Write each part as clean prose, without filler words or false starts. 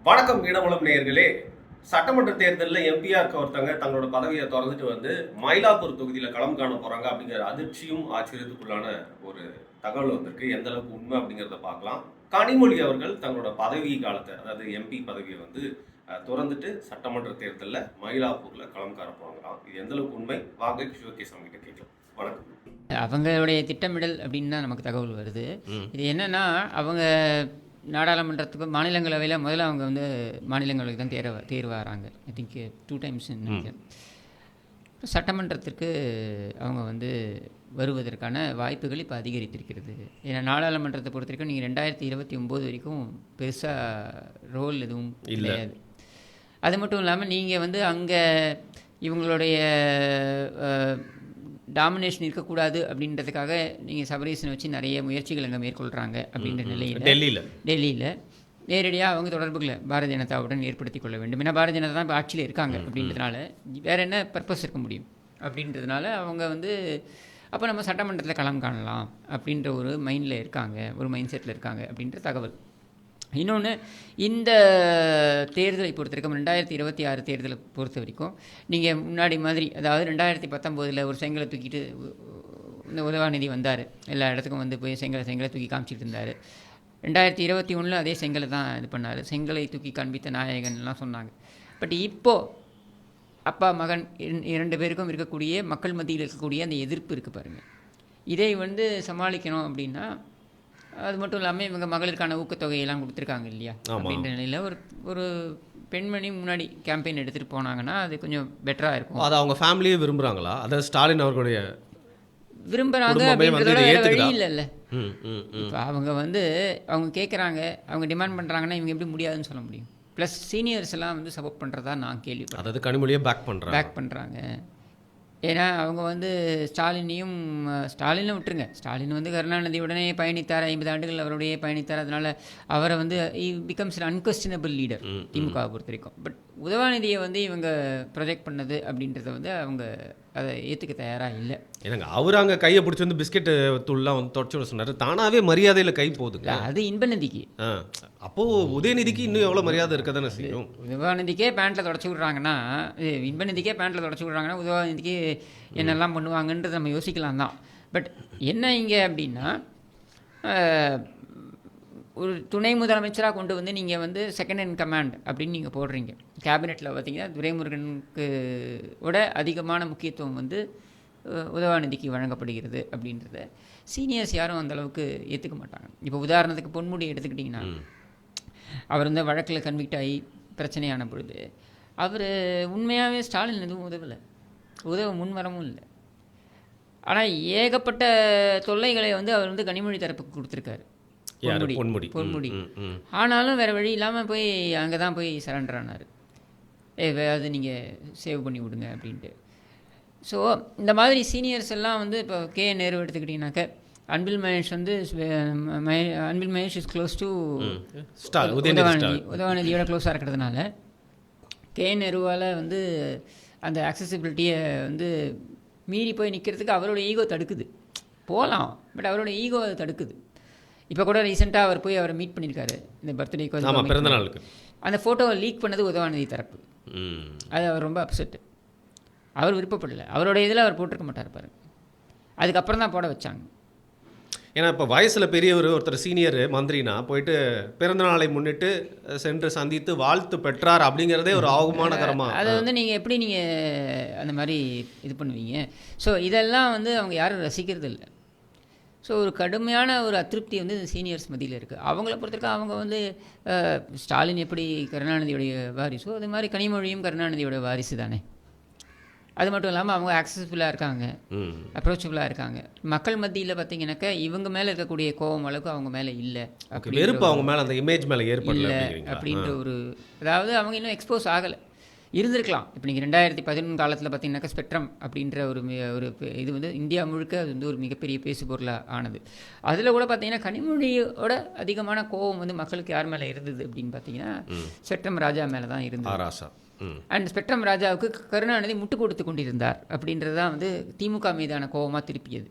வணக்கம் ஈழமுலம் நேயர்களே. சட்டமன்ற தேர்தலில் எம்பிஆர் ஒருத்தவங்க தங்களோட பதவியை திறந்துட்டு வந்து மயிலாப்பூர் தொகுதியில் களம் காண போறாங்க அப்படிங்கிற அதிர்ச்சியும் ஆச்சரியத்துக்குள்ளான ஒரு தகவல் வந்திருக்கு. எந்த அளவுக்கு உண்மை அப்படிங்கிறத பார்க்கலாம். கனிமொழி அவர்கள் தங்களோட பதவி காலத்தை, அதாவது எம்பி பதவியை வந்து திறந்துட்டு சட்டமன்ற தேர்தலில் மயிலாப்பூர்ல களம் காண போறாங்களாம். இது எந்த அளவுக்கு உண்மை, வாங்க சிவகேசம் கிட்ட கேட்கலாம். வணக்கம். அவங்களுடைய திட்டமிடல் அப்படின்னு தான் நமக்கு தகவல் வருது. இது என்னன்னா, அவங்க நாடாளுமன்றத்துக்கு மாநிலங்களவையில் முதல்ல அவங்க வந்து மாநிலங்களவைக்கு தான் தேர்வாகிறாங்க. ஐ திங்க் 2 times நினைக்கிறேன். சட்டமன்றத்திற்கு அவங்க வந்து வருவதற்கான வாய்ப்புகள் இப்போ அதிகரித்திருக்கிறது. ஏன்னா நாடாளுமன்றத்தை பொறுத்த வரைக்கும் நீங்கள் 2029 வரைக்கும் பெருசாக ரோல் எதுவும் கிடையாது. அது மட்டும் இல்லாமல் நீங்கள் வந்து அங்கே இவங்களுடைய டாமினேஷன் இருக்கக்கூடாது அப்படின்றதுக்காக நீங்கள் சபரீசனை வச்சு நிறைய முயற்சிகள் அங்கே மேற்கொள்கிறாங்க அப்படின்ற நிலையில் டெல்லியில் நேரடியாக அவங்க தொடர்புகளை பாரதிய ஜனதாவுடன் ஏற்படுத்தி கொள்ள வேண்டும். ஏன்னா பாரதிய ஜனதா தான் இப்போ ஆட்சியில் இருக்காங்க அப்படின்றதுனால வேறு என்ன பர்பஸ் இருக்க முடியும் அப்படின்றதுனால அவங்க வந்து அப்போ நம்ம சட்டமன்றத்தில் களம் காணலாம் அப்படின்ற ஒரு மைண்டில் இருக்காங்க, ஒரு மைண்ட் செட்டில் இருக்காங்க அப்படின்ற தகவல். இன்னொன்று, இந்த தேர்தலை பொறுத்த வரைக்கும் 2026 தேர்தலை பொறுத்த வரைக்கும் நீங்கள் முன்னாடி மாதிரி, அதாவது 2019 ஒரு செங்கலை தூக்கிட்டு இந்த உதவாநிதி வந்தார், எல்லா இடத்துக்கும் வந்து போய் செங்கலை தூக்கி காமிச்சிட்டு இருந்தார். 2021 அதே செங்கலை தான் இது பண்ணார், செங்கலை தூக்கி காண்பித்த நாயகன்லாம் சொன்னாங்க. பட் இப்போது அப்பா மகன் 2 பேருக்கும் இருக்கக்கூடிய மக்கள் மத்தியில் இருக்கக்கூடிய அந்த எதிர்ப்பு இருக்குது பாருங்கள். இதை வந்து சமாளிக்கணும் அப்படின்னா, அது மட்டும் இல்லாமல் இவங்க மகளிருக்கான ஊக்கத்தொகையெல்லாம் கொடுத்துருக்காங்க இல்லையா, அப்படின்ற நிலையில் ஒரு பெண்மணி முன்னாடி கேம்பெயின் எடுத்துகிட்டு போனாங்கன்னா அது கொஞ்சம் பெட்டராக இருக்கும். அது அவங்க ஃபேமிலியே விரும்புகிறாங்களா? அதாவது ஸ்டாலின் அவர்களுடைய விரும்புகிறாங்க அப்படின்றதோட வழி இல்லைல்ல. இப்போ அவங்க வந்து அவங்க கேட்குறாங்க, அவங்க டிமாண்ட் பண்ணுறாங்கன்னா இவங்க எப்படி முடியாதுன்னு சொல்ல முடியும்? ப்ளஸ் சீனியர்ஸ் எல்லாம் வந்து சப்போர்ட் பண்ணுறதா நான் கேள்விப்பட்டேன். அதாவது கனிமொழியை பேக் பண்ணுறாங்க. ஏன்னா அவங்க வந்து ஸ்டாலினை விட்டுருங்க, ஸ்டாலின் வந்து கருணாநிதியுடனே பயணித்தார், 50 ஆண்டுகள் அவருடைய பயணித்தார். அதனால் அவரை வந்து பிகம்ஸ் அன்கொஸ்டினபிள் லீடர் திமுகவை பொறுத்த வரைக்கும். பட் உதவாநிதியை வந்து இவங்க ப்ரொஜெக்ட் பண்ணது அப்படின்றத வந்து அவங்க அதை ஏற்றுக்க தயாராக இல்லை. ஏன்னாங்க அவர் அங்கே கையை பிடிச்சி வந்து பிஸ்கெட்டு தூள்லாம் வந்து தொடச்சி விட சொன்னார். தானாகவே மரியாதையில் கை போகுதுங்க. அது இன்பநிதிக்கு. அப்போது உதயநிதிக்கு இன்னும் எவ்வளோ மரியாதை இருக்க தானே செய்யும். உதவாநிதிக்கே பேண்ட்டில் தொடச்சி விட்றாங்கன்னா, இன்பநிதிக்கே பேண்ட்டில் தொடச்சி விட்றாங்கன்னா உதவாநிதிக்கு என்னெல்லாம் பண்ணுவாங்கன்றது நம்ம யோசிக்கலாம் தான். பட் என்ன இங்கே அப்படின்னா, ஒரு துணை முதலமைச்சராக கொண்டு வந்து நீங்கள் வந்து செகண்ட் இன் கமாண்ட் அப்படின்னு நீங்கள் போடுறீங்க. கேபினெட்டில் பார்த்தீங்கன்னா துரைமுருகனுக்கு விட அதிகமான முக்கியத்துவம் வந்து உதவாநிதிக்கு வழங்கப்படுகிறது அப்படின்றத சீனியர்ஸ் யாரும் அந்தளவுக்கு ஏற்றுக்க மாட்டாங்க. இப்போ உதாரணத்துக்கு பொன்முடி எடுத்துக்கிட்டிங்கன்னா, அவர் வந்து வழக்கில் கன்விக்ட் ஆகி பிரச்சனையான பொழுது அவர் உண்மையாகவே ஸ்டாலின் எதுவும் உதவ முன்வரவும் இல்லை. ஆனால் ஏகப்பட்ட தொல்லைகளை வந்து அவர் வந்து கனிமொழி தரப்புக்கு கொடுத்துருக்காரு, பொன்முடி. ஆனாலும் வேறு வழி இல்லாமல் போய் அங்கே தான் போய் சரண்டர் ஆனார். அது நீங்கள் சேவ் பண்ணி விடுங்க அப்படின்ட்டு. ஸோ இந்த மாதிரி சீனியர்ஸ் எல்லாம் வந்து இப்போ Nehru எடுத்துக்கிட்டிங்கனாக்க, Anbil Mahesh is close to உதவாநிதியோட க்ளோஸாக இருக்கிறதுனால நேருவால் வந்து அந்த ஆக்சசிபிலிட்டியை வந்து மீறி போய் நிற்கிறதுக்கு அவரோட ஈகோ தடுக்குது. போகலாம், பட் அவரோட ஈகோ அதை தடுக்குது. இப்போ கூட ரீசெண்டாக அவர் போய் அவரை மீட் பண்ணியிருக்காரு, இந்த பர்த்டேக்கு பிறந்த நாளுக்கு. அந்த ஃபோட்டோவை லீக் பண்ணது உதவாநிதி தரப்பு. அது அவர் ரொம்ப அப்செட்டு, அவர் விருப்பப்படலை. அவரோட இதில் அவர் போட்டிருக்க மாட்டார் பாருங்க, அதுக்கப்புறம் தான் போட வச்சாங்க. ஏன்னா இப்போ வயசில் பெரியவர் ஒருத்தர் சீனியர் மந்திரினா போயிட்டு பிறந்த நாளை முன்னிட்டு சென்று சந்தித்து வாழ்த்து பெற்றார் அப்படிங்கிறதே ஒரு அவமானகரமாக. அதை வந்து நீங்கள் எப்படி நீங்கள் அந்த மாதிரி இது பண்ணுவீங்க? ஸோ இதெல்லாம் வந்து அவங்க யாரும் ரசிக்கிறது இல்லை. ஸோ ஒரு கடுமையான ஒரு அதிருப்தி வந்து சீனியர்ஸ் மத்தியில் இருக்குது. அவங்கள பொறுத்தவரைக்கும் அவங்க வந்து ஸ்டாலின் எப்படி கருணாநிதியுடைய வாரிசோ அது மாதிரி கனிமொழியும் கருணாநிதியோட வாரிசு தானே. அது மட்டும் இல்லாமல் அவங்க ஆக்சஸபிளாக இருக்காங்க, அப்ரோச்சபிளாக இருக்காங்க. மக்கள் மத்தியில் பார்த்தீங்கன்னாக்கா இவங்க மேலே இருக்கக்கூடிய கோபம் அளவுக்கு அவங்க மேலே இல்லை, வெறுப்பு அவங்க மேலே, அந்த இமேஜ் மேலே ஏற்படல அப்படின்ற ஒரு, அதாவது அவங்க இன்னும் எக்ஸ்போஸ் ஆகலை, இருந்திருக்கலாம். இப்போ நீங்கள் 2011 காலத்தில் பார்த்தீங்கன்னாக்கா ஸ்பெக்ட்ரம் அப்படின்ற ஒரு இது வந்து இந்தியா முழுக்க அது வந்து ஒரு மிகப்பெரிய பேசுபொருளாக ஆனது. அதில் கூட பார்த்தீங்கன்னா கனிமொழியோட அதிகமான கோபம் வந்து மக்களுக்கு யார் மேலே இருந்தது அப்படின்னு பார்த்தீங்கன்னா ஸ்பெக்ட்ரம் ராஜா மேலே தான் இருந்தது. அண்ட் ஸ்பெக்ட்ரம் ராஜாவுக்கு கருணாநிதி முட்டு கொடுத்து கொண்டிருந்தார் அப்படின்றது தான் வந்து திமுக மீதான கோபமாக திருப்பியது.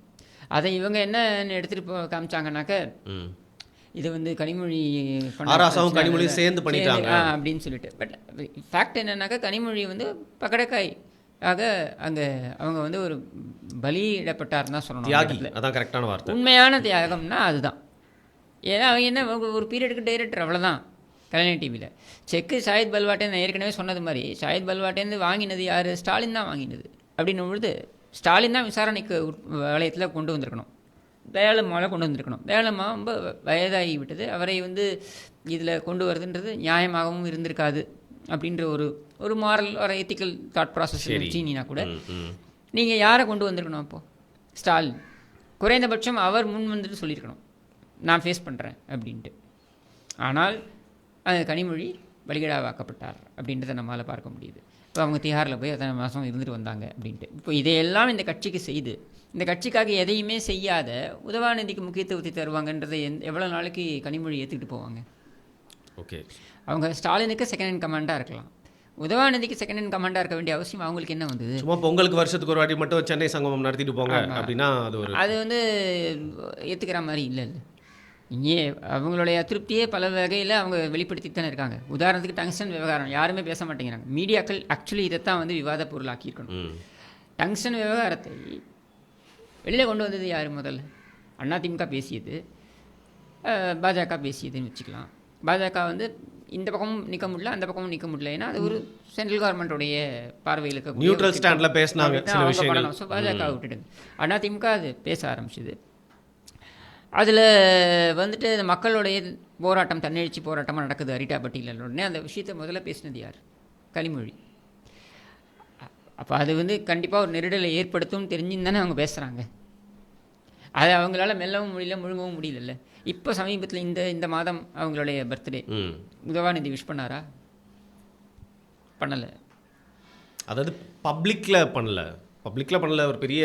அதை இவங்க என்ன எடுத்துகிட்டு காமிச்சாங்கன்னாக்க, இது வந்து கனிமொழி ஆராசாவும் கனிமொழியும் சேர்ந்து பண்ணிட்டாங்க அப்படின்னு சொல்லிட்டு. பட் ஃபேக்ட் என்னன்னாக்கா கனிமொழி வந்து பக்கடக்காய் அங்கே அவங்க வந்து ஒரு பலியிடப்பட்டார்னு தான் சொல்லணும். தியாகி, அதான் கரெக்டான வார்த்தை. உண்மையான தியாகம்னா அதுதான். ஏன்னா அவங்க என்ன ஒரு பீரியடுக்கு டைரக்டர், அவ்வளோதான். கலைஞர் டிவியில் செக்கு ஷாஹித் பல்வாட்டேன்னு ஏற்கனவே சொன்னது மாதிரி ஷாஹித் பல்வாட்டேருந்து வாங்கினது யார்? ஸ்டாலின் தான் வாங்கினது. அப்படின்னும் பொழுது ஸ்டாலின் தான் விசாரணைக்கு வளையத்தில் கொண்டு வந்திருக்கணும். தயாளம்மாவை கொண்டு வந்திருக்கணும். தயாளம்மா ரொம்ப வயதாகி விட்டது. அவரை வந்து இதில் கொண்டு வருதுன்றது நியாயமாகவும் இருந்திருக்காது அப்படின்ற ஒரு மாரல் ஒரு எத்திக்கல் தாட் ப்ராசஸ் வச்சுனா கூட நீங்கள் யாரை கொண்டு வந்திருக்கணும்? அப்போது ஸ்டாலின் குறைந்தபட்சம் அவர் முன் வந்துட்டு சொல்லியிருக்கணும், நான் ஃபேஸ் பண்ணுறேன் அப்படின்ட்டு. ஆனால் அந்த கனிமொழி பலிகடாவாக்கப்பட்டார் அப்படின்றத நம்மளால் பார்க்க முடியுது. இப்போ அவங்க திஹாரில் போய் அத்தனை மாதம் இருந்துட்டு வந்தாங்க அப்படின்ட்டு. இப்போ இதையெல்லாம் இந்த கட்சிக்கு செய்து இந்த கட்சிக்காக எதையுமே செய்யாத உதவாநிதிக்கு முக்கியத்துவத்தை தருவாங்கன்றதை எவ்வளோ நாளைக்கு கனிமொழி ஏற்றுக்கிட்டு போவாங்க? ஓகே, அவங்க ஸ்டாலினுக்கு செகண்ட் ஹேண்ட் கமாண்டாக இருக்கலாம், உதவாநிதிக்கு செகண்ட் ஹேண்ட் கமாண்டாக இருக்க வேண்டிய அவசியம் அவங்களுக்கு என்ன வந்தது? சும்மா பொங்கலுக்கு வருஷத்துக்கு ஒரு வாட்டி மட்டும் சென்னை சங்கமம் நடத்திட்டு போங்க அப்படின்னா அது வந்து ஏற்றுக்கிற மாதிரி இல்லை. இங்கே அவங்களுடைய அதிருப்தியே பல வகையில் அவங்க வெளிப்படுத்தி தானே இருக்காங்க. உதாரணத்துக்கு டங்ஸ்டன் விவகாரம் யாருமே பேச மாட்டேங்கிறாங்க. மீடியாக்கள் ஆக்சுவலி இதைத்தான் வந்து விவாத பொருளாக்கியிருக்கணும். டங்ஸ்டன் விவகாரத்தை வெளியில் கொண்டு வந்தது யார்? முதல்ல அதிமுக பேசியது, பாஜக பேசியதுன்னு வச்சுக்கலாம். பாஜக வந்து இந்த பக்கமும் நிற்க முடியல, அந்த பக்கமும் நிற்க முடியல. ஏன்னா அது ஒரு சென்ட்ரல் கவர்மெண்ட்டோடைய பார்வையில் இருக்க நியூட்ரல் ஸ்டாண்டில் பேசினாங்க. ஸோ பாஜக விட்டுடுங்க. அதிமுக அது பேச ஆரம்பிச்சுது. அதில் வந்துட்டு இந்த மக்களுடைய போராட்டம், தன்னெழுச்சி போராட்டமாக நடக்குது அரிட்டாப்பட்டியில். உடனே அந்த விஷயத்தை முதல்ல பேசினது யார்? கனிமொழி. அப்போ அது வந்து கண்டிப்பாக ஒரு நெருடலை ஏற்படுத்தும் தெரிஞ்சுன்னு தானே அவங்க பேசுகிறாங்க. அதை அவங்களால மெல்லவும் முடியல, முழுங்கவும் முடியல. இப்போ சமீபத்தில் இந்த மாதம் அவங்களுடைய பர்த்டே, உதவாநிதி விஷ் பண்ணாரா? பண்ணலை. அதாவது பப்ளிக்கில் பண்ணல ஒரு பெரிய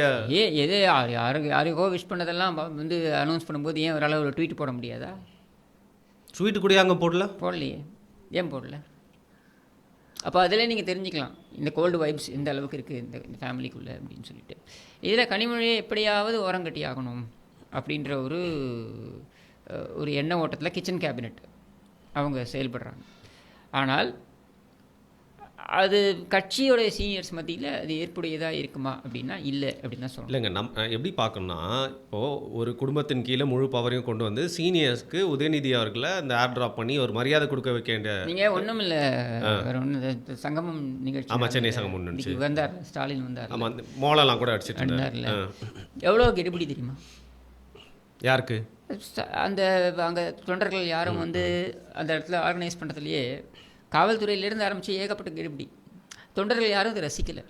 எது யாருக்கோ விஷ் பண்ணதெல்லாம் வந்து அனௌன்ஸ் பண்ணும்போது ஏன் ஒரு ஒரு ட்வீட் போட முடியாதா? ட்வீட் கூட அங்கே போடலையே. ஏன் போடல? அப்போ அதில் நீங்கள் தெரிஞ்சுக்கலாம் இந்த கோல்டு வைப்ஸ் எந்த அளவுக்கு இருக்குது இந்த ஃபேமிலிக்குள்ளே அப்படின்னு சொல்லிட்டு. இதில் கனிமொழியை எப்படியாவது ஓரங்கட்டி ஆகணும் அப்படின்ற ஒரு எண்ண ஓட்டத்தில் கிச்சன் கேபினெட் அவங்க செயல்படுறாங்க. ஆனால் அது கட்சியோடைய சீனியர்ஸ் மத்தியில் அது ஏற்புடையதாக இருக்குமா அப்படின்னா இல்லை அப்படின்னு தான் சொல்லணும். இல்லைங்க, எப்படி பார்க்கணும்னா இப்போது ஒரு குடும்பத்தின் கீழே முழு பவரையும் கொண்டு வந்து சீனியர்ஸ்க்கு உதயநிதி அவர்களை அந்த ஏர் ட்ராப் பண்ணி ஒரு மரியாதை கொடுக்க வைக்க வேண்டிய நீங்கள் ஒன்றும் இல்லை, வேறு ஒன்று சங்கமம் நிகழ்ச்சி. ஆமாம், சென்னை சங்கமம் ஒன்று வந்தார், ஸ்டாலின் வந்தார். ஆமாம், மோளெல்லாம் கூட அடிச்சுட்டு இருந்தார்ல. எவ்வளோ கெடுபிடி தெரியுமா? யாருக்கு? அந்த அங்கே தொண்டர்கள் யாரும் வந்து அந்த இடத்துல ஆர்கனைஸ் பண்ணுறதுலையே காவல்துறையிலேருந்து ஆரம்பித்து ஏகப்பட்ட கெடுபிடி. தொண்டர்கள் யாரும் அதை ரசிக்கலை.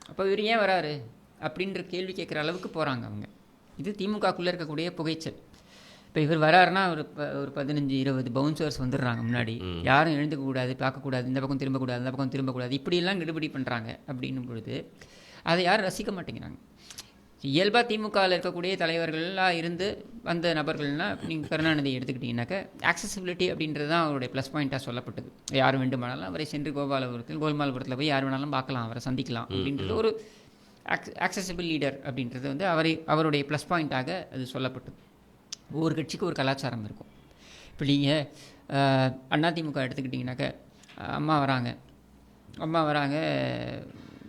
அப்போ இவர் ஏன் வராரு அப்படின்ற கேள்வி கேட்குற அளவுக்கு போகிறாங்க அவங்க. இது திமுகக்குள்ளே இருக்கக்கூடிய புகைச்சல். இப்போ இவர் வராருன்னா ஒரு 15-20 பவுன்சர்ஸ் வந்துடுறாங்க முன்னாடி. யாரும் எழுந்துக்கக்கூடாது, பார்க்கக்கூடாது, இந்த பக்கம் திரும்பக்கூடாது, அந்த பக்கம் திரும்பக்கூடாது, இப்படியெல்லாம் கெடுபிடி பண்ணுறாங்க. அப்படின்னும் பொழுது அதை யாரும் ரசிக்க மாட்டேங்கிறாங்க. இயல்பாக திமுகவில் இருக்கக்கூடிய தலைவர்கள்லாம் இருந்து வந்த நபர்கள்னால் நீங்கள் கருணாநிதி எடுத்துக்கிட்டிங்கனாக்கா ஆக்சசிபிலிட்டி அப்படின்றது தான் அவருடைய ப்ளஸ் பாயிண்ட்டாக சொல்லப்பட்டது. யார் வேண்டுமானாலும் அவரை சென்று கோபாலபுரத்தில் போய் யார் வேணாலும் பார்க்கலாம், அவரை சந்திக்கலாம் அப்படின்றது ஒரு ஆக்சசிபிள் லீடர் அப்படின்றது வந்து அவருடைய ப்ளஸ் பாயிண்ட்டாக அது சொல்லப்பட்டது. ஒவ்வொரு கட்சிக்கு ஒரு கலாச்சாரம் இருக்கும். இப்போ நீங்கள் அதிமுக எடுத்துக்கிட்டிங்கனாக்கா அம்மா வராங்க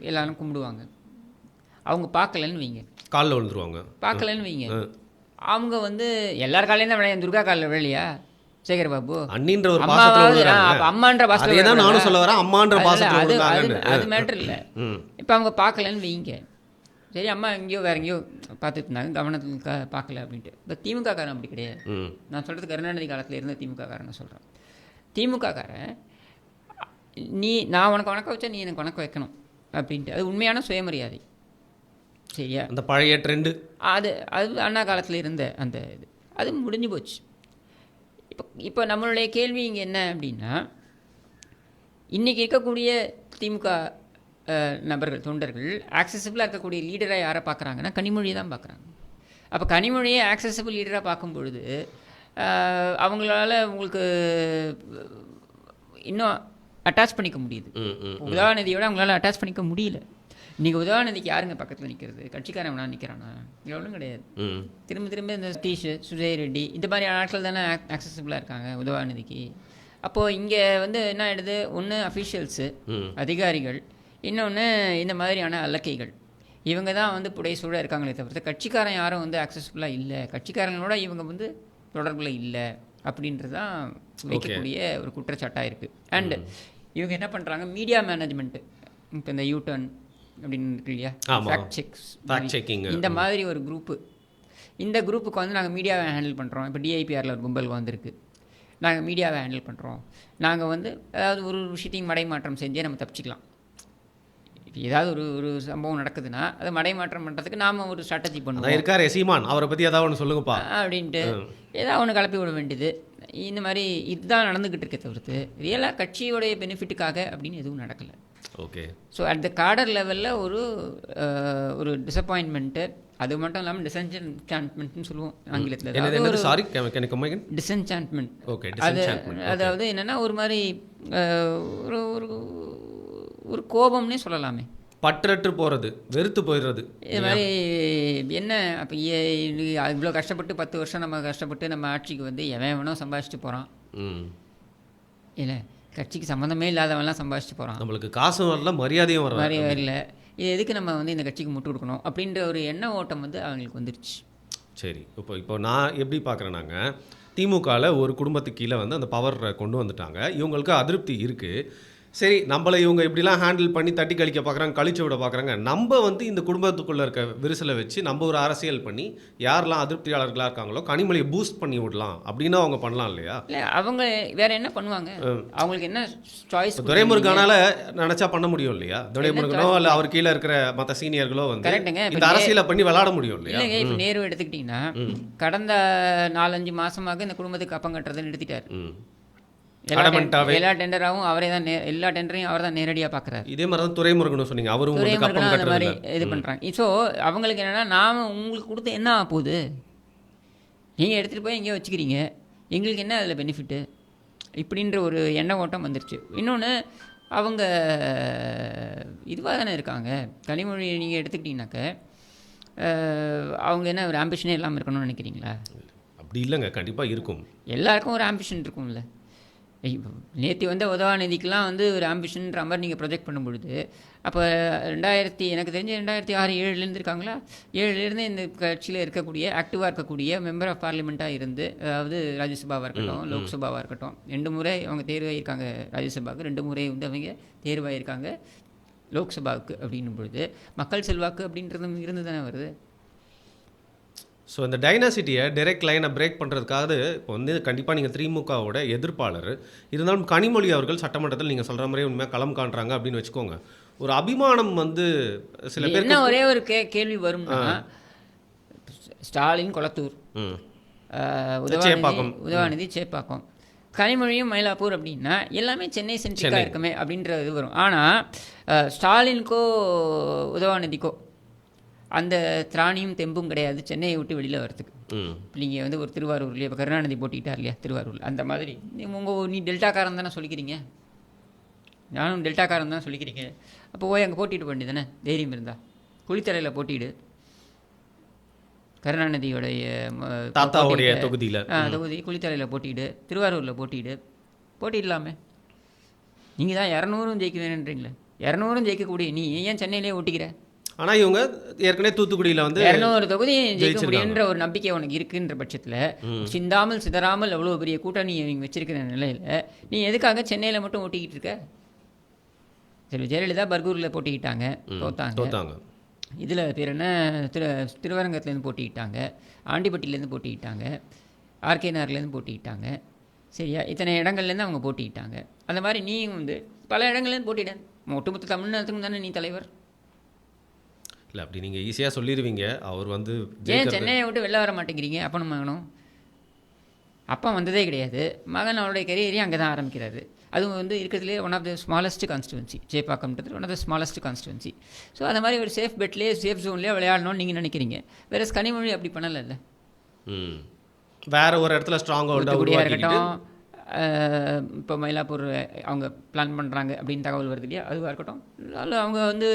எல்லோரும் கும்பிடுவாங்க. அவங்க பார்க்கலன்னு வைங்க, காலில் விழுந்துருவாங்க. பார்க்கலன்னு வைங்க, அவங்க வந்து எல்லார் காலையும் தான் விளையா, துர்கா காலில் விளையா சேகர் பாபு அண்ணின்ற ஒரு அம்மான்ற பாசத்துல தான் நானும் சொல்ல வரேன். அம்மான்ற பாசத்துல அது மேட்டர் இல்லை. இப்போ அவங்க பார்க்கலன்னு வைங்க, சரி அம்மா எங்கேயோ வேற எங்கேயோ பார்த்துட்டு இருந்தாங்க, கவனத்துக்கு பார்க்கல அப்படின்ட்டு. இப்போ திமுக காரன் அப்படி கிடையாது. நான் சொல்கிறது கருணாநிதி காலத்தில் இருந்த திமுக காரன் சொல்கிறேன். திமுக காரன் நான் உனக்கு வணக்கம் வச்சா நீ எனக்கு வணக்கம் வைக்கணும் அப்படின்ட்டு, அது உண்மையான சுயமரியாதை. சரியா? அந்த பழைய ட்ரெண்டு அது அண்ணா காலத்தில் இருந்த அந்த இது அது முடிஞ்சு போச்சு. இப்போ நம்மளுடைய கேள்வி இங்கே என்ன அப்படின்னா, இன்றைக்கி இருக்கக்கூடிய திமுக நபர்கள், தொண்டர்கள் ஆக்சசிபிளாக இருக்கக்கூடிய லீடராக யாரை பார்க்குறாங்கன்னா கனிமொழியை தான் பார்க்குறாங்க. அப்போ கனிமொழியை ஆக்சசிபிள் லீடராக பார்க்கும் பொழுது அவங்களால உங்களுக்கு இன்னும் அட்டாச் பண்ணிக்க முடியுது. உதயநிதியோட அவங்களால அட்டாச் பண்ணிக்க முடியல. இன்றைக்கி உதவாநிதிக்கு யாருங்க பக்கத்தில் நிற்கிறது? கட்சிக்காரன் வேணா நிற்கிறானா? எவ்வளோ கிடையாது. திரும்ப திரும்ப இந்த சதீஷ், சுஜய் ரெட்டி இந்த மாதிரி ஆட்கள் தானே ஆக்சசிபிளாக இருக்காங்க உதவாநிதிக்கு. அப்போது இங்கே வந்து என்ன ஆகிடுது, ஒன்று அஃபிஷியல்ஸு அதிகாரிகள், இன்னொன்று இந்த மாதிரியான அல்லக்கைகள், இவங்க தான் வந்து புடைசூழ இருக்காங்களே தவிர்த்து கட்சிக்காரன் யாரும் வந்து ஆக்சசிபிளாக இல்லை, கட்சிக்காரங்களோட இவங்க வந்து தொடர்பில் இல்லை அப்படின்றது தான் வைக்கக்கூடிய ஒரு குற்றச்சாட்டாக இருக்குது. அண்டு இவங்க என்ன பண்ணுறாங்க, மீடியா மேனேஜ்மெண்ட்டு, இப்போ இந்த யூடர்ன் அப்படின்னு இருக்கு இல்லையா, ஃபேக்ட் செக்கிங், இந்த மாதிரி ஒரு குரூப்பு, இந்த குரூப்புக்கு வந்து நாங்கள் மீடியாவை ஹேண்டில் பண்ணுறோம். இப்போ டிஐபிஆரில் ஒரு கும்பல் வந்திருக்கு, நாங்கள் மீடியாவை ஹேண்டில் பண்ணுறோம், நாங்கள் வந்து அதாவது ஒரு விஷயத்தையும் மடைமாற்றம் செஞ்சே நம்ம தப்பிச்சிக்கலாம். ஏதாவது ஒரு சம்பவம் நடக்குதுன்னா அதை மடைமாற்றம் பண்ணுறதுக்கு நாம் ஒரு ஸ்ட்ராட்டஜி பண்ணுவோம். இருக்கார் சீமான், அவரை பற்றி ஏதாவது ஒன்று சொல்லுங்கப்பா அப்படின்ட்டு ஏதாவது ஒன்று கிளப்பி விட வேண்டியது. இந்த மாதிரி இதுதான் நடந்துக்கிட்டு இருக்க தவிர்த்து ரியலாக கட்சியோடைய பெனிஃபிட்டுக்காக அப்படின்னு எதுவும் நடக்கலை. Okay. So at the Kadar லெவலில் ஒரு டிசப்பாயின்மெண்ட்டு, அது மட்டும் இல்லாமல் டிசென்சான்ட்மெண்ட்னு சொல்லுவோம் ஆங்கிலத்தில். சாரி, டிசென்சான்ட்மெண்ட். ஓகே. அதாவது என்னென்னா ஒரு மாதிரி ஒரு ஒரு கோபம்னே சொல்லலாமே, பற்றற்று போகிறது, வெறுத்து போயிடுறது. இது மாதிரி என்ன அப்போ இவ்வளோ கஷ்டப்பட்டு 10 வருஷம் நம்ம கஷ்டப்பட்டு நம்ம ஆட்சிக்கு வந்து எவன் வேணும் சம்பாதிச்சுட்டு போகிறான், இல்லை கட்சிக்கு சம்மந்தமே இல்லாதவன்லாம் சம்பாதிச்சுட்டு போகிறான், நம்மளுக்கு காசும் வரல, மரியாதையும் வரல, இது எதுக்கு நம்ம வந்து இந்த கட்சிக்கு முட்டு கொடுக்கணும் அப்படின்ற ஒரு எண்ண ஓட்டம் வந்து அவங்களுக்கு வந்துருச்சு. சரி, இப்போ நான் எப்படி பார்க்குறேன்னாங்க, திமுகவில் ஒரு குடும்பத்துக்கு கீழே வந்து அந்த பவர் கொண்டு வந்துட்டாங்க, இவங்களுக்கு அதிருப்தி இருக்குது. சரி, நம்மளை இவங்க இப்படிலாம் ஹேண்டில் பண்ணி தட்டி கழிக்க பார்க்குறாங்க, கழிச்சு விட பார்க்குறாங்க, நம்ம வந்து இந்த குடும்பத்துக்குள்ளே இருக்க விரிசலை வச்சு நம்ம ஒரு அரசியல் பண்ணி யாரெல்லாம் அதிருப்தியாளர்களாக இருக்காங்களோ கனிமொழியை பூஸ்ட் பண்ணி விடலாம் அப்படின்னு அவங்க பண்ணலாம் இல்லையா? இல்லை, அவங்க வேற என்ன பண்ணுவாங்க, அவங்களுக்கு என்ன சாய்ஸ்? துரைமுருகனால நினச்சா பண்ண முடியும் இல்லையா? துரைமுருகனோ இல்லை அவர் கீழே இருக்கிற மற்ற சீனியர்களோ வந்து இந்த அரசியலை பண்ணி விளையாட முடியும் இல்லையா? இல்லைங்க, இப்போ நேரு எடுத்துக்கிட்டிங்கன்னா கடந்த 4-5 மாதமாக இந்த குடும்பத்துக்கு அப்பம் கட்டுறதை நிறுத்திட்டார். எல்லா டெண்டராகவும் அவரே தான், எல்லா டெண்டரையும் அவர் தான் நேரடியாக பார்க்குறாரு. இதே மாதிரி தான் துரைமுருகன் சொன்னீங்க, அவரும் அந்த மாதிரி இது பண்ணுறாங்க. ஸோ அவங்களுக்கு என்னென்னா, நாம் உங்களுக்கு கொடுத்து என்ன ஆகுது, நீங்கள் எடுத்துகிட்டு போய் எங்கேயோ வச்சுக்கிறீங்க, எங்களுக்கு என்ன அதில் பெனிஃபிட்டு இப்படின்ற ஒரு எண்ண ஓட்டம் வந்துருச்சு. இன்னொன்று அவங்க இதுவாக தானே இருக்காங்க. கனிமொழி நீங்கள் எடுத்துக்கிட்டிங்கனாக்க அவங்க என்ன ஒரு ஆம்பிஷனே இல்லாமல் இருக்கணும்னு நினைக்கிறீங்களா? அப்படி இல்லைங்க, கண்டிப்பாக இருக்கும். எல்லாருக்கும் ஒரு ஆம்பிஷன் இருக்கும்ல. நேற்று வந்து உதவாநிதிக்கெலாம் வந்து ஒரு ஆம்பிஷன்ற மாதிரி நீங்கள் ப்ரொஜெக்ட் பண்ணும் பொழுது, அப்போ எனக்கு தெரிஞ்சு 2006-7 இருக்காங்களா, 7 இந்த கட்சியில் இருக்கக்கூடிய ஆக்டிவாக இருக்கக்கூடிய மெம்பர் ஆஃப் பார்லிமெண்ட்டாக இருந்து, அதாவது ராஜ்யசபாவாக இருக்கட்டும் லோக்சபாவாக இருக்கட்டும், 2 முறை அவங்க தேர்வாகியிருக்காங்க. ராஜ்யசபாவுக்கு 2 முறை வந்து அவங்க தேர்வாகியிருக்காங்க. லோக்சபாவுக்கு அப்படின்னும் பொழுது மக்கள் செல்வாக்கு அப்படின்றதும் இருந்து தானே வருது. ஸோ இந்த டைனாசிட்டியை டைரெக்ட் லைனை பிரேக் பண்ணுறதுக்காக இப்போ வந்து கண்டிப்பாக நீங்கள் திமுகவோட எதிர்ப்பாளர் இருந்தாலும் கனிமொழி அவர்கள் சட்டமன்றத்தில் நீங்கள் சொல்கிற மாதிரி உண்மையாக களம் காண்றாங்க அப்படின்னு வச்சுக்கோங்க. ஒரு அபிமானம் வந்து சில பேர் என்ன ஒரே ஒரு கேள்வி வரும்னா, ஸ்டாலின் கொளத்தூர், உதவாநிதி சேப்பாக்கம், கனிமொழியும் மயிலாப்பூர் அப்படின்னா எல்லாமே சென்னை சென்ட்ரிக்காக இருக்குமே அப்படின்றது வரும். ஆனால் ஸ்டாலினுக்கோ உதவாநிதிக்கோ அந்த திராணியும் தெம்பும் கிடையாது சென்னையை விட்டு வெளியில் வரதுக்கு. நீங்கள் வந்து ஒரு திருவாரூர்லேயே இப்போ கருணாநிதி போட்டிக்கிட்டார் இல்லையா திருவாரூரில், அந்த மாதிரி நீ டெல்டாக்காரன் தானே சொல்லிக்கிறீங்க, நானும் டெல்டாக்காரன் தான் சொல்லிக்கிறீங்க, அப்போ போய் அங்கே போட்டிட்டு பண்ணி தானே தைரியம் இருந்தால் குளித்தலையில் போட்டிடு, கருணாநிதியோடைய தாத்தாவுடைய தொகுதி குளித்தலையில் போட்டிடு, திருவாரூரில் போட்டிடலாமே. நீங்கள் தான் 200 ஜெயிக்க வேணுன்றீங்களே, 200 ஜெயிக்கக்கூடிய நீ ஏன் சென்னையிலே ஓட்டிக்கிற? ஆனால் இவங்க ஏற்கனவே தூத்துக்குடியில் வந்து 200 தொகுதி ஜெயிக்க முடியுன்ற ஒரு நம்பிக்கை உனக்கு இருக்குன்ற பட்சத்தில், சிந்தாமல் சிதறாமல் அவ்வளோ பெரிய கூட்டணி நீங்கள் வச்சிருக்கிற நிலையில் நீ எதுக்காக சென்னையில் மட்டும் ஓட்டிக்கிட்டு இருக்க? சரி, ஜெயலலிதா பர்கூரில் போட்டிக்கிட்டாங்க, தோத்தாங்க. இதில் பேர் என்ன, திருவரங்கத்துலேருந்து போட்டிக்கிட்டாங்க, ஆண்டிப்பட்டியிலேருந்து போட்டிக்கிட்டாங்க, ஆர்கே நகர்லேருந்து போட்டிக்கிட்டாங்க. சரியா, இத்தனை இடங்கள்லேருந்து அவங்க போட்டிக்கிட்டாங்க. அந்த மாதிரி நீயும் வந்து பல இடங்கள்லேருந்து போட்டிட, ஒட்டுமொத்த தமிழ்நாட்டுக்கும் தானே நீ தலைவர். இல்லை, அப்படி நீங்கள் ஈஸியாக சொல்லிடுவீங்க. அவர் வந்து ஏன் சென்னையை விட்டு வெளில வர மாட்டேங்கிறீங்க? அப்பனும் மகனும், அப்பா வந்ததே கிடையாது, மகன் அவருடைய கரியரையும் அங்கே தான் ஆரம்பிக்கிறாரு. அதுவும் வந்து இருக்கிறதுலே one of the smallest constituency, சேப்பாக்கம்ன்றது one of the smallest constituency. So அந்த மாதிரி ஒரு சேஃப் பெட்லேயே சேஃப் ஜோன்லேயே விளையாடணும்னு நீங்கள் நினைக்கிறீங்க. வேறு கனிமொழி அப்படி பண்ணலை. வேறு ஒரு இடத்துல ஸ்ட்ராங்காக இருக்கட்டும், இப்போ மயிலாப்பூர் அவங்க பிளான் பண்ணுறாங்க அப்படின்னு தகவல் வருது இல்லையா, அதுவாக இருக்கட்டும், அதில் அவங்க வந்து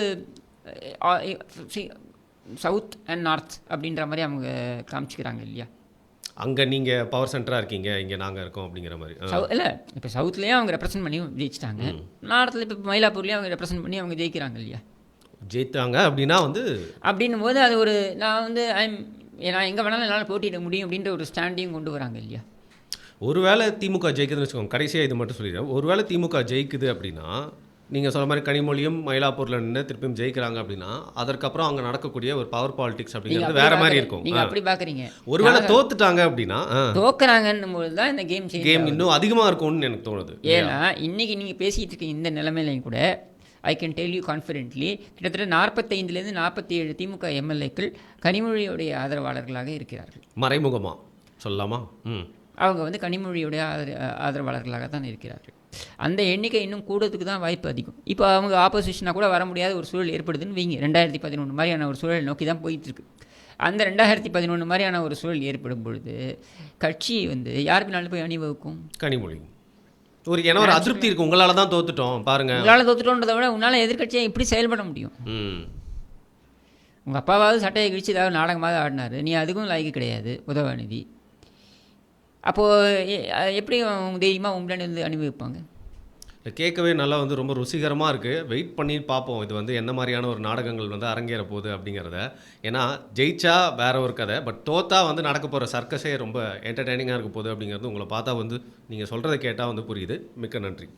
சவுத் அண்ட் நார்த் அப்படின்ற மாதிரி அவங்க காமிச்சிக்கிறாங்க இல்லையா. அங்கே நீங்கள் பவர் சென்டராக இருக்கீங்க, இங்கே நாங்கள் இருக்கோம் அப்படிங்கிற மாதிரி. இல்லை இப்போ சவுத்துலேயும் அவங்க ரெப்ரசென்ட் பண்ணி ஜெயிச்சிட்டாங்க, நார்த்தில் இப்போ மயிலாப்பூர்லேயும் அவங்க ரெப்ரசென்ட் பண்ணி அவங்க ஜெயிக்கிறாங்க இல்லையா. ஜெயித்தாங்க அப்படின்னா வந்து அப்படின்னும் போது அது ஒரு நான் வந்து நான் எங்கே வேணாலும் என்னால் போட்டியிட முடியும் அப்படின்ற ஒரு ஸ்டாண்டையும் கொண்டு வராங்க இல்லையா. ஒருவேளை திமுக ஜெயிக்குதுன்னு வச்சுக்கோங்க, கடைசியாக இது மட்டும் சொல்லிடுறேன். ஒருவேளை திமுக ஜெயிக்குது அப்படின்னா நீங்கள் சொல்ல மாதிரி கனிமொழியும் மயிலாப்பூரில் நின்று திருப்பியும் ஜெயிக்கிறாங்க அப்படின்னா அதற்கப்புறம் அங்கே நடக்கக்கூடிய ஒரு பவர் பாலிடிக்ஸ் அப்படிங்கிறது வேற மாதிரி இருக்கும். நீங்கள் அப்படி பார்க்குறீங்க. ஒருவேளை தோத்துட்டாங்க அப்படின்னா தோக்குறாங்கன்னும் போது தான் இந்த கேம் இன்னும் அதிகமாக இருக்கும்னு எனக்கு தோணுது. ஏன்னா இன்றைக்கி நீங்கள் பேசிகிட்டு இருக்க இந்த நிலைமையிலையும் கூட I can tell you confidently கிட்டத்தட்ட 45 47 திமுக எம்எல்ஏக்கள் கனிமொழியுடைய ஆதரவாளர்களாக இருக்கிறார்கள். மறைமுகமாக சொல்லலாமா? அவங்க வந்து கனிமொழியுடைய ஆதரவாளர்களாக தான் இருக்கிறார்கள். அந்த எண்ணிக்கை இன்னும் கூடத்துக்கு தான் வாய்ப்பு அதிகம். இப்போ அவங்க ஆப்போசிஷனாக கூட வர முடியாத ஒரு சூழல் ஏற்படுதுன்னு வைங்க. 2011 மாதிரியான ஒரு சூழல் நோக்கி தான் போயிட்டுருக்கு. அந்த 2011 மாதிரியான ஒரு சூழல் ஏற்படும் பொழுது கட்சி வந்து யார் பின்னாலும் போய் அணிவகுக்கும்? கனிமொழி. ஏன்னா ஒரு அதிருப்தி இருக்குது, உங்களால் தான் தோத்துட்டோம் பாருங்க. உங்களால் தோத்துட்டோன்றதை விட உன்னால் எதிர்கட்சியை எப்படி செயல்பட முடியும்? உங்கள் அப்பாவாவது சட்டையை கிழிச்சு ஏதாவது நாடகமாக ஆடினார், நீ அதுக்கும் லாய்க்கு கிடையாது உதவாநிதி. அப்போது எப்படி அவங்க தைரியமாக உங்களாண்ட வந்து அனுபவிப்பாங்க? கேட்கவே நல்லா வந்து ரொம்ப ருசிகரமாக இருக்குது. வெயிட் பண்ணி பார்ப்போம் இது வந்து என்ன மாதிரியான ஒரு நாடகங்கள் வந்து அரங்கேற போகுது அப்படிங்கிறத. ஏன்னா ஜெயிச்சா வேற ஒரு கதை, பட் தோத்தா வந்து நடக்க போகிற சர்க்கஸே ரொம்ப என்டர்டெய்னிங்காக இருக்க போகுது அப்படிங்கிறது உங்களை பார்த்தா வந்து நீங்கள் சொல்கிறத கேட்டால் வந்து புரியுது. மிக்க நன்றி.